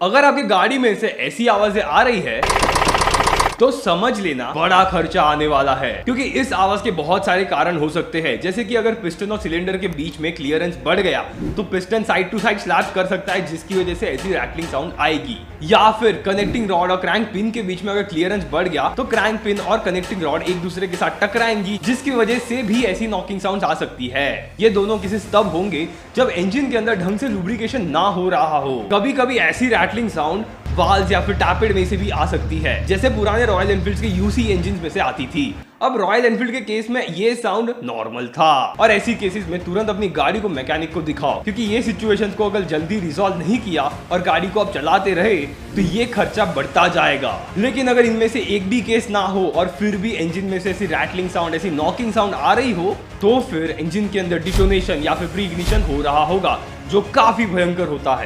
अगर आपकी गाड़ी में से ऐसी आवाजें आ रही है तो समझ लेना बड़ा खर्चा आने वाला है, क्योंकि इस आवाज के बहुत सारे कारण हो सकते हैं। जैसे कि अगर पिस्टन और सिलेंडर के बीच में क्लियरेंस बढ़ गया तो piston side to side slap कर सकता है, जिसकी वजह से ऐसी रैटलिंग साउंड आएगी। या फिर कनेक्टिंग रॉड और क्रैंक पिन के बीच में अगर क्लियरेंस बढ़ गया तो क्रैंक पिन और कनेक्टिंग रॉड एक दूसरे के साथ टकराएंगी, जिसकी वजह से भी ऐसी नॉकिंग साउंड आ सकती है। ये दोनों केसेस तब होंगे जब इंजन के अंदर ढंग से लुब्रिकेशन ना हो रहा हो। कभी कभी ऐसी रैटलिंग साउंड वाल्व या फिर टैपेड में से भी आ सकती है, जैसे पुराने रॉयल एनफील्ड के यूसी इंजन में से आती थी। अब रॉयल एनफील्ड के केस में ये साउंड नॉर्मल था, और ऐसी केसेस में तुरंत अपनी गाड़ी को मैकेनिक को दिखाओ, क्योंकि ये सिचुएशंस को अगर जल्दी रिजॉल्व नहीं किया और गाड़ी को आप चलाते रहे तो ये खर्चा बढ़ता जाएगा। लेकिन अगर इनमें से एक भी केस ना हो और फिर भी इंजन में से ऐसी रैटलिंग साउंड, ऐसी नॉकिंग साउंड आ रही हो, तो फिर इंजन के अंदर डिटोनेशन या फिर प्री इग्निशन हो रहा होगा, जो काफी भयंकर होता है।